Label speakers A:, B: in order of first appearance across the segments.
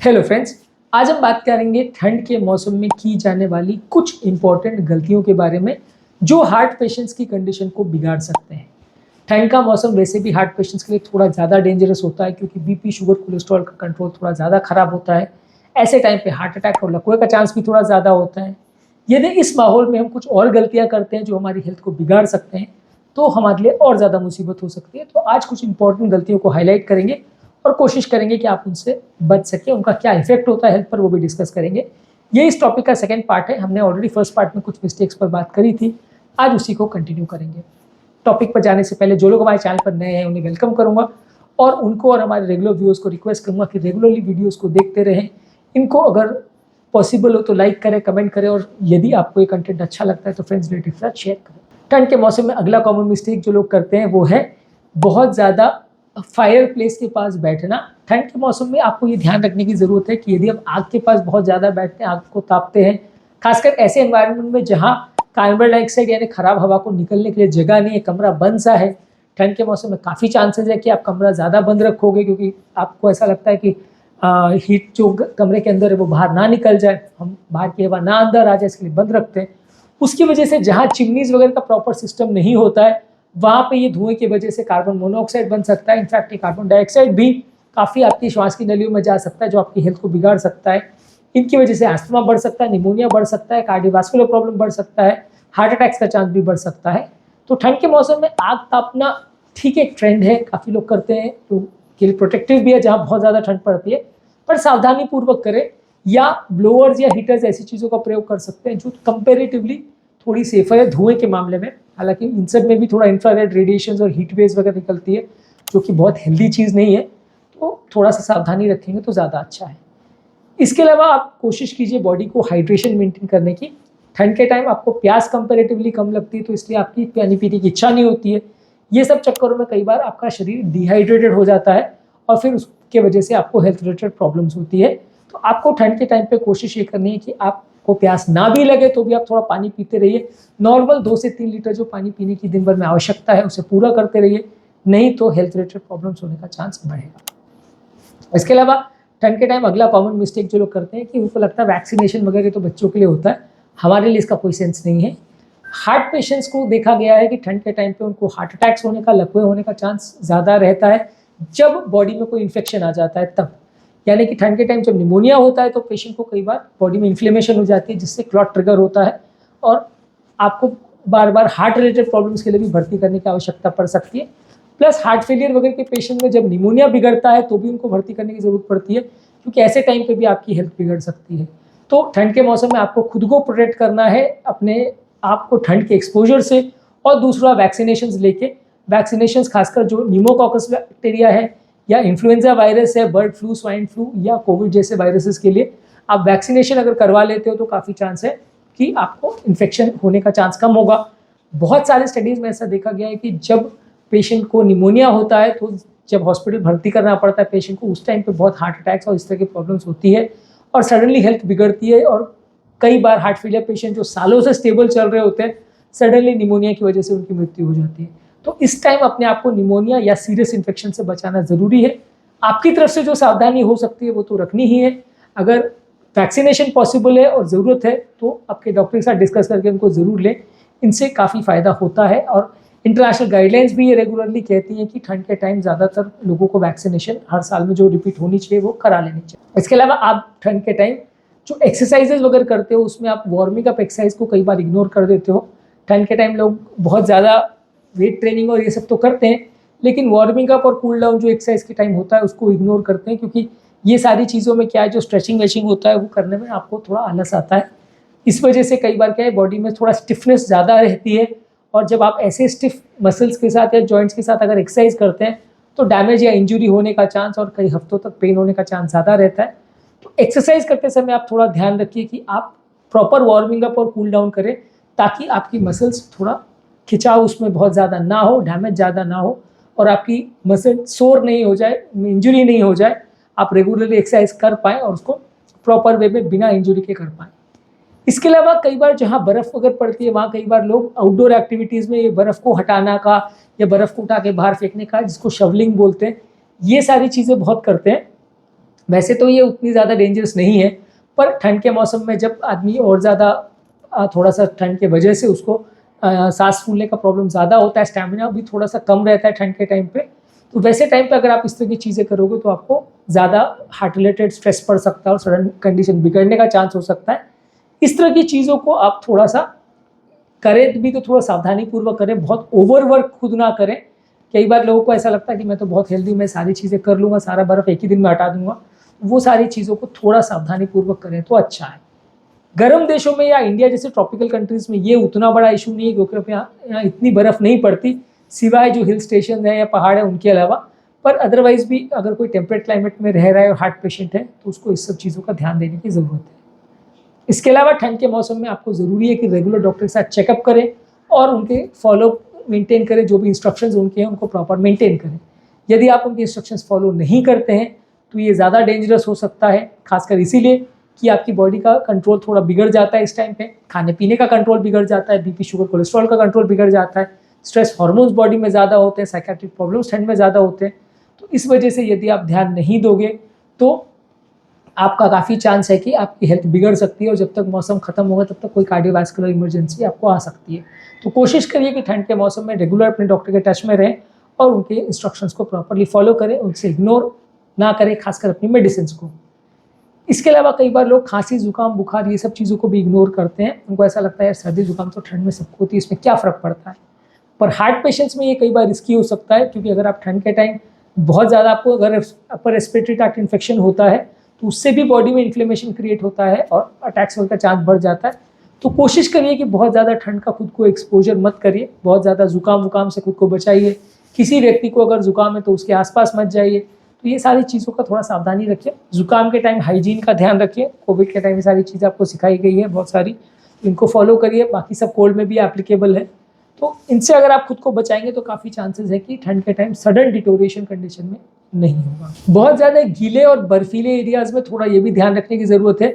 A: Hello friends, आज हम बात करेंगे ठंड के मौसम में की जाने वाली कुछ इंपॉर्टेंट गलतियों के बारे में जो हार्ट पेशेंट्स की कंडीशन को बिगाड़ सकते हैं। ठंड का मौसम वैसे भी हार्ट पेशेंट्स के लिए थोड़ा ज़्यादा डेंजरस होता है क्योंकि बीपी, शुगर, कोलेस्ट्रॉल का कंट्रोल थोड़ा ज़्यादा खराब होता है। ऐसे टाइम पे हार्ट अटैक और लकवे का चांस भी थोड़ा ज़्यादा होता है। यदि इस माहौल में हम कुछ और गलतियाँ करते हैं जो हमारी हेल्थ को बिगाड़ सकते हैं तो हमारे लिए और ज़्यादा मुसीबत हो सकती है। तो आज कुछ इंपॉर्टेंट गलतियों को हाईलाइट करेंगे और कोशिश करेंगे कि आप उनसे बच सकें, उनका क्या इफेक्ट होता है हेल्थ पर वो भी डिस्कस करेंगे। ये इस टॉपिक का सेकंड पार्ट है। हमने ऑलरेडी फर्स्ट पार्ट में कुछ मिस्टेक्स पर बात करी थी, आज उसी को कंटिन्यू करेंगे। टॉपिक पर जाने से पहले जो लोग हमारे चैनल पर नए हैं उन्हें वेलकम करूंगा और उनको और हमारे रेगुलर व्यूअर्स को रिक्वेस्ट करूंगा कि रेगुलरली वीडियोज़ को देखते रहें। इनको अगर पॉसिबल हो तो लाइक करें, कमेंट करें और यदि आपको ये कंटेंट अच्छा लगता है तो फ्रेंड्स रिलेटिव के साथ शेयर करें। ठंड के मौसम में अगला कॉमन मिस्टेक जो लोग करते हैं वो है बहुत ज़्यादा फायर प्लेस के पास बैठना। ठंड के मौसम में आपको ये ध्यान रखने की ज़रूरत है कि यदि आप आग के पास बहुत ज़्यादा बैठते हैं, आग को तापते हैं, खासकर ऐसे एनवायरनमेंट में जहाँ कार्बन डाइऑक्साइड यानी खराब हवा को निकलने के लिए जगह नहीं है, कमरा बंद सा है, ठंड के मौसम में काफ़ी चांसेस है कि आप कमरा ज़्यादा बंद रखोगे क्योंकि आपको ऐसा लगता है कि हीट जो कमरे के अंदर है वो बाहर ना निकल जाए, हम बाहर की हवा ना अंदर आ जाए इसके लिए बंद रखते हैं। उसकी वजह से जहाँ चिमनीज वगैरह का प्रॉपर सिस्टम नहीं होता है वहाँ पे ये धुएं की वजह से कार्बन मोनोऑक्साइड बन सकता है। इनफैक्ट ये कार्बन डाइऑक्साइड भी काफ़ी आपकी श्वास की नलियों में जा सकता है जो आपकी हेल्थ को बिगाड़ सकता है। इनकी वजह से अस्थमा बढ़ सकता है, निमोनिया बढ़ सकता है, कार्डियोवास्कुलर प्रॉब्लम बढ़ सकता है, हार्ट अटैक्स का चांस भी बढ़ सकता है। तो ठंड के मौसम में आग तापना ठीक एक ट्रेंड है, काफ़ी लोग करते हैं, तो के लिए प्रोटेक्टिव भी है जहाँ बहुत ज़्यादा ठंड पड़ती है, पर सावधानी पूर्वक करें या ब्लोअर्स या हीटर्स ऐसी चीज़ों का प्रयोग कर सकते हैं जो कंपेरेटिवली थोड़ी सेफर है धुएं के मामले में। हालांकि इन सब में भी थोड़ा इंफ्रारेड रेडिएशंस और हीट वेव्स वगैरह निकलती है जो कि बहुत हेल्दी चीज़ नहीं है, तो थोड़ा सा सावधानी रखेंगे तो ज़्यादा अच्छा है। इसके अलावा आप कोशिश कीजिए बॉडी को हाइड्रेशन मेंटेन करने की। ठंड के टाइम आपको प्यास कंपेरेटिवली कम लगती है तो इसलिए आपकी पानी पीने की इच्छा नहीं होती है। ये सब चक्करों में कई बार आपका शरीर डिहाइड्रेटेड हो जाता है और फिर उसके वजह से आपको हेल्थ रिलेटेड प्रॉब्लम्स होती है। तो आपको ठंड के टाइम पे कोशिश ये करनी है कि आपको प्यास ना भी लगे तो भी आप थोड़ा पानी पीते रहिए। नॉर्मल 2 से 3 लीटर जो पानी पीने की दिन भर में आवश्यकता है उसे पूरा करते रहिए, नहीं तो हेल्थ रिलेटेड प्रॉब्लम्स होने का चांस बढ़ेगा। इसके अलावा ठंड के टाइम अगला कॉमन मिस्टेक जो लोग करते हैं कि उनको लगता है वैक्सीनेशन वगैरह तो बच्चों के लिए होता है, हमारे लिए इसका कोई सेंस नहीं है। हार्ट पेशेंट्स को देखा गया है कि ठंड के टाइम पे उनको हार्ट अटैक्स होने का, लकवे होने का चांस ज़्यादा रहता है जब बॉडी में कोई इन्फेक्शन आ जाता है तब। यानी कि ठंड के टाइम जब निमोनिया होता है तो पेशेंट को कई बार बॉडी में इन्फ्लेमेशन हो जाती है जिससे क्लॉट ट्रिगर होता है और आपको बार बार हार्ट रिलेटेड प्रॉब्लम्स के लिए भी भर्ती करने की आवश्यकता पड़ सकती है। प्लस हार्ट फेलियर वगैरह के पेशेंट में जब निमोनिया बिगड़ता है तो भी उनको भर्ती करने की ज़रूरत पड़ती है क्योंकि ऐसे टाइम पे भी आपकी हेल्थ बिगड़ सकती है। तो ठंड के मौसम में आपको खुद को प्रोटेक्ट करना है अपने आप को ठंड के एक्सपोजर से, और दूसरा वैक्सीनेशंस लेके, वैक्सीनेशंस खासकर जो न्यूमोकॉकस बैक्टीरिया है या इन्फ्लुएंजा वायरस है, बर्ड फ्लू, स्वाइन फ्लू या कोविड जैसे वायरसेस के लिए आप वैक्सीनेशन अगर करवा लेते हो तो काफ़ी चांस है कि आपको इन्फेक्शन होने का चांस कम होगा। बहुत सारे स्टडीज़ में ऐसा देखा गया है कि जब पेशेंट को निमोनिया होता है तो जब हॉस्पिटल भर्ती करना पड़ता है पेशेंट को, उस टाइम पे बहुत हार्ट अटैक्स और इस तरह की प्रॉब्लम्स होती है और सडनली हेल्थ बिगड़ती है। और कई बार हार्ट फेलियर पेशेंट जो सालों से स्टेबल चल रहे होते हैं, सडनली निमोनिया की वजह से उनकी मृत्यु हो जाती है। तो इस टाइम अपने आप को निमोनिया या सीरियस इन्फेक्शन से बचाना ज़रूरी है। आपकी तरफ से जो सावधानी हो सकती है वो तो रखनी ही है। अगर वैक्सीनेशन पॉसिबल है और ज़रूरत है तो आपके डॉक्टर के साथ डिस्कस करके उनको ज़रूर लें, इनसे काफ़ी फ़ायदा होता है। और इंटरनेशनल गाइडलाइंस भी ये रेगुलरली कहती हैं कि ठंड के टाइम ज़्यादातर लोगों को वैक्सीनेशन हर साल में जो रिपीट होनी चाहिए वो करा लेनी चाहिए। इसके अलावा आप ठंड के टाइम जो एक्सरसाइजेज वगैरह करते हो उसमें आप वार्मिंग अप एक्सरसाइज को कई बार इग्नोर कर देते हो। ठंड के टाइम लोग बहुत ज़्यादा वेट ट्रेनिंग और ये सब तो करते हैं लेकिन वार्मिंग अप और कूल डाउन जो एक्सरसाइज के टाइम होता है उसको इग्नोर करते हैं क्योंकि ये सारी चीज़ों में क्या है, जो स्ट्रेचिंग वेचिंग होता है वो करने में आपको थोड़ा आलस आता है। इस वजह से कई बार क्या है बॉडी में थोड़ा स्टिफनेस ज़्यादा रहती है और जब आप ऐसे स्टिफ मसल्स के साथ या जॉइंट्स के साथ अगर एक्सरसाइज करते हैं तो डैमेज या इंजरी होने का चांस और कई हफ्तों तक पेन होने का चांस ज़्यादा रहता है। तो एक्सरसाइज करते समय आप थोड़ा ध्यान रखिए कि आप प्रॉपर वार्मिंग अप और कूल डाउन करें ताकि आपकी मसल्स थोड़ा खिंचाव उसमें बहुत ज़्यादा ना हो, डैमेज ज़्यादा ना हो और आपकी मसल सोर नहीं हो जाए, इंजरी नहीं हो जाए, आप रेगुलरली एक्सरसाइज कर पाएँ और उसको प्रॉपर वे में बिना इंजरी के कर पाएँ। इसके अलावा कई बार जहाँ बर्फ़ अगर पड़ती है वहाँ कई बार लोग आउटडोर एक्टिविटीज़ में ये बर्फ़ को हटाना का या बर्फ़ को उठा के बाहर फेंकने का, जिसको शवलिंग बोलते हैं, ये सारी चीज़ें बहुत करते हैं। वैसे तो ये उतनी ज़्यादा डेंजरस नहीं है, पर ठंड के मौसम में जब आदमी और ज़्यादा थोड़ा सा ठंड के वजह से उसको सांस फूलने का प्रॉब्लम ज़्यादा होता है, स्टैमिना भी थोड़ा सा कम रहता है ठंड के टाइम पे, तो वैसे टाइम पे अगर आप इस तरह की चीज़ें करोगे तो आपको ज़्यादा हार्ट रिलेटेड स्ट्रेस पड़ सकता है और सडन कंडीशन बिगड़ने का चांस हो सकता है। इस तरह की चीज़ों को आप थोड़ा सा करें भी तो थोड़ा सावधानी पूर्वक करें, बहुत ओवरवर्क खुद ना करें। कई बार लोगों को ऐसा लगता है कि मैं तो बहुत हेल्दी, मैं सारी चीज़ें कर लूँगा, सारा बर्फ़ एक ही दिन में हटा दूँगा। वो सारी चीज़ों को थोड़ा सावधानी पूर्वक करें तो अच्छा है। गर्म देशों में या इंडिया जैसे ट्रॉपिकल कंट्रीज़ में ये उतना बड़ा इशू नहीं है, क्योंकि यहाँ इतनी बर्फ़ नहीं पड़ती, सिवाय जो हिल स्टेशन है या पहाड़ है उनके अलावा। पर अदरवाइज़ भी अगर कोई टेम्परेट क्लाइमेट में रह रहा है और हार्ट पेशेंट है तो उसको इस सब चीज़ों का ध्यान देने की ज़रूरत है। इसके अलावा ठंड के मौसम में आपको ज़रूरी है कि रेगुलर डॉक्टर के साथ चेकअप करें और उनके फॉलो मेंटेन करें, जो भी इंस्ट्रक्शंस उनके हैं उनको प्रॉपर मेंटेन करें। यदि आप उनके इंस्ट्रक्शंस फॉलो नहीं करते हैं तो ये ज़्यादा डेंजरस हो सकता है, खासकर इसीलिए कि आपकी बॉडी का कंट्रोल थोड़ा बिगड़ जाता है इस टाइम पे, खाने पीने का कंट्रोल बिगड़ जाता है, बीपी शुगर कोलेस्ट्रॉल का कंट्रोल बिगड़ जाता है, स्ट्रेस हार्मोन्स बॉडी में ज़्यादा होते हैं, साइकेट्रिक प्रॉब्लम्स ठंड में ज़्यादा होते हैं। तो इस वजह से यदि आप ध्यान नहीं दोगे तो आपका काफ़ी चांस है कि आपकी हेल्थ बिगड़ सकती है और जब तक मौसम खत्म होगा तब तक कोई कार्डियोवैस्कुलर इमरजेंसी आपको आ सकती है। तो कोशिश करिए कि ठंड के मौसम में रेगुलर अपने डॉक्टर के टच में रहें और उनके इंस्ट्रक्शंस को प्रॉपर्ली फॉलो करें, उनसे इग्नोर ना करें, खासकर अपनी मेडिसिन को। इसके अलावा कई बार लोग खांसी, जुकाम, बुखार ये सब चीज़ों को भी इग्नोर करते हैं। उनको ऐसा लगता है यार सर्दी जुकाम तो ठंड में सबको होती है, इसमें क्या फ़र्क पड़ता है। पर हार्ट पेशेंट्स में ये कई बार रिस्की हो सकता है, क्योंकि अगर आप ठंड के टाइम बहुत ज़्यादा आपको अगर अपर रेस्पिरेटरी ट्रैक्ट इन्फेक्शन होता है तो उससे भी बॉडी में इन्फ्लेमेशन क्रिएट होता है और अटैक्स होने का चांस बढ़ जाता है। तो कोशिश करिए कि बहुत ज़्यादा ठंड का खुद को एक्सपोजर मत करिए, बहुत ज़्यादा जुकाम वुकाम से खुद को बचाइए। किसी व्यक्ति को अगर जुकाम है तो उसके आसपास मत जाइए। तो ये सारी चीज़ों का थोड़ा सावधानी रखिए। जुकाम के टाइम हाइजीन का ध्यान रखिए, कोविड के टाइम ये सारी चीज़ें आपको सिखाई गई है बहुत सारी, इनको फॉलो करिए। बाकी सब कोल्ड में भी एप्लीकेबल है। तो इनसे अगर आप खुद को बचाएंगे तो काफ़ी चांसेस है कि ठंड के टाइम सडन डिटोरिएशन कंडीशन में नहीं होगा। बहुत ज़्यादा गीले और बर्फीले एरियाज़ में थोड़ा ये भी ध्यान रखने की ज़रूरत है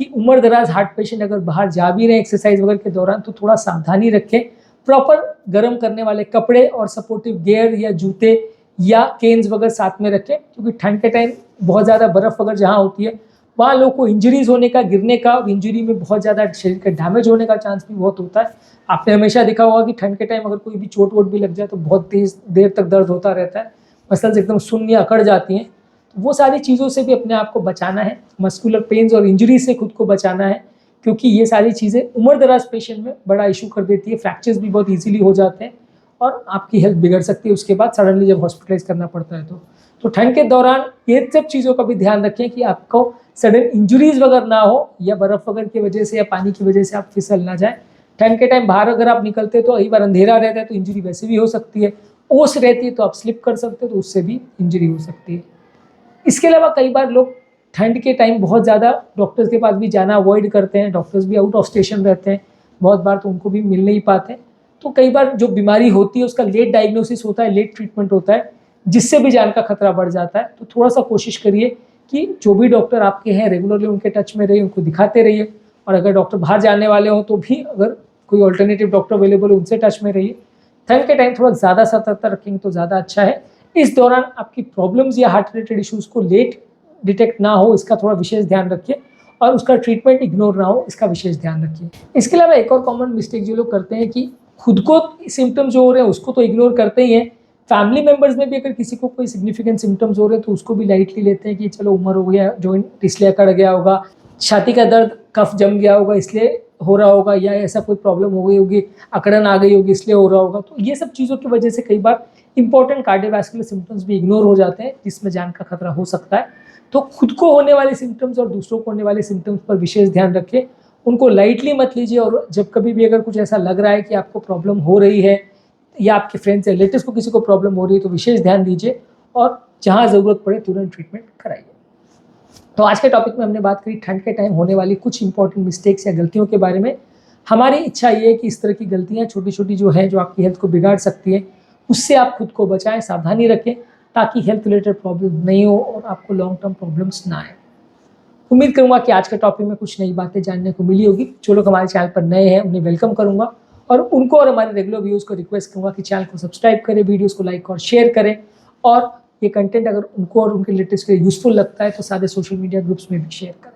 A: कि उम्र दराज हार्ट पेशेंट अगर बाहर जा भी रहे हैं एक्सरसाइज वगैरह के दौरान तो थोड़ा सावधानी रखें। प्रॉपर गर्म करने वाले कपड़े और सपोर्टिव गियर या जूते या केन्स वगैरह साथ में रखें, क्योंकि ठंड के टाइम बहुत ज़्यादा बर्फ़ वगैरह जहाँ होती है वहाँ लोगों को इंजरीज होने का, गिरने का, और इंजरी में बहुत ज़्यादा शरीर का डैमेज होने का चांस भी बहुत होता है। आपने हमेशा देखा होगा कि ठंड के टाइम अगर कोई भी चोट वोट भी लग जाए तो बहुत तेज़ देर तक दर्द होता रहता है, मसल्स एकदम सुन्न या अकड़ जाती हैं। तो वो सारी चीज़ों से भी अपने आप को बचाना है, मस्कुलर पेन्स और इंजरी से खुद को बचाना है, क्योंकि ये सारी चीज़ें उम्र दराज पेशेंट में बड़ा इशू कर देती है। फ्रैक्चर्स भी बहुत ईजिली हो जाते हैं और आपकी हेल्थ बिगड़ सकती है उसके बाद सडनली जब हॉस्पिटलाइज करना पड़ता है तो ठंड के दौरान ये सब चीज़ों का भी ध्यान रखें कि आपको सडन इंजरीज वगैरह ना हो या बर्फ़ वगैरह की वजह से या पानी की वजह से आप फिसल ना जाए। ठंड के टाइम बाहर अगर आप निकलते हैं तो कई बार अंधेरा रहता है तो इंजरी वैसे भी हो सकती है, ओस रहती है तो आप स्लिप कर सकते हो तो उससे भी इंजरी हो सकती है। इसके अलावा कई बार लोग ठंड के टाइम बहुत ज़्यादा डॉक्टर्स के पास भी जाना अवॉइड करते हैं, डॉक्टर्स भी आउट ऑफ स्टेशन रहते हैं बहुत बार, तो उनको भी मिल नहीं पाते। तो कई बार जो बीमारी होती है उसका लेट डायग्नोसिस होता है, लेट ट्रीटमेंट होता है, जिससे भी जान का खतरा बढ़ जाता है। तो थोड़ा सा कोशिश करिए कि जो भी डॉक्टर आपके हैं रेगुलरली उनके टच में रहिए, उनको दिखाते रहिए, और अगर डॉक्टर बाहर जाने वाले हों तो भी अगर कोई ऑल्टरनेटिव डॉक्टर अवेलेबल हो उनसे टच में रहिए। ठंड के टाइम थोड़ा ज़्यादा सतर्कता रखेंगे तो ज़्यादा अच्छा है। इस दौरान आपकी प्रॉब्लम्स या हार्ट रिलेटेड इश्यूज़ को लेट डिटेक्ट ना हो इसका थोड़ा विशेष ध्यान रखिए, और उसका ट्रीटमेंट इग्नोर ना हो इसका विशेष ध्यान रखिए। इसके अलावा एक और कॉमन मिस्टेक जो लोग करते हैं कि खुद को सिम्टम्स जो हो रहे हैं उसको तो इग्नोर करते ही हैं, फैमिली मेंबर्स में भी अगर किसी को कोई सिग्निफिकेंट सिम्टम्स हो रहे हैं तो उसको भी लाइटली लेते हैं कि चलो उम्र हो गया, जॉइंट इसलिए अकड़ गया होगा, छाती का दर्द कफ जम गया होगा इसलिए हो रहा होगा, या ऐसा कोई प्रॉब्लम हो गई होगी, अकड़न आ गई होगी इसलिए हो रहा होगा। तो ये सब चीज़ों की वजह से कई बार इंपॉर्टेंट कार्डियोवैस्कुलर सिम्टम्स भी इग्नोर हो जाते हैं जिसमें जान का खतरा हो सकता है। तो खुद को होने वाले सिम्टम्स और दूसरों को होने वाले सिम्टम्स पर विशेष ध्यान रखें, उनको लाइटली मत लीजिए, और जब कभी भी अगर कुछ ऐसा लग रहा है कि आपको प्रॉब्लम हो रही है या आपके फ्रेंड्स या रिलेटिव्स को किसी को प्रॉब्लम हो रही है तो विशेष ध्यान दीजिए और जहाँ ज़रूरत पड़े तुरंत ट्रीटमेंट कराइए। तो आज के टॉपिक में हमने बात करी ठंड के टाइम होने वाली कुछ इंपॉर्टेंट मिस्टेक्स या गलतियों के बारे में। हमारी इच्छा ये है कि इस तरह की गलतियाँ छोटी छोटी जो है जो आपकी हेल्थ को बिगाड़ सकती है उससे आप खुद को बचाएं, सावधानी रखें, ताकि हेल्थ रिलेटेड प्रॉब्लम नहीं हो और आपको लॉन्ग टर्म प्रॉब्लम्स ना आए। उम्मीद करूंगा कि आज के टॉपिक में कुछ नई बातें जानने को मिली होगी। जो लोग हमारे चैनल पर नए हैं उन्हें वेलकम करूंगा, और उनको और हमारे रेगुलर व्यूअर्स को रिक्वेस्ट करूंगा कि चैनल को सब्सक्राइब करें, वीडियोस को लाइक और शेयर करें, और ये कंटेंट अगर उनको और उनके रिलेटिव्स के लिए यूजफुल लगता है तो सारे सोशल मीडिया ग्रुप्स में भी शेयर करें।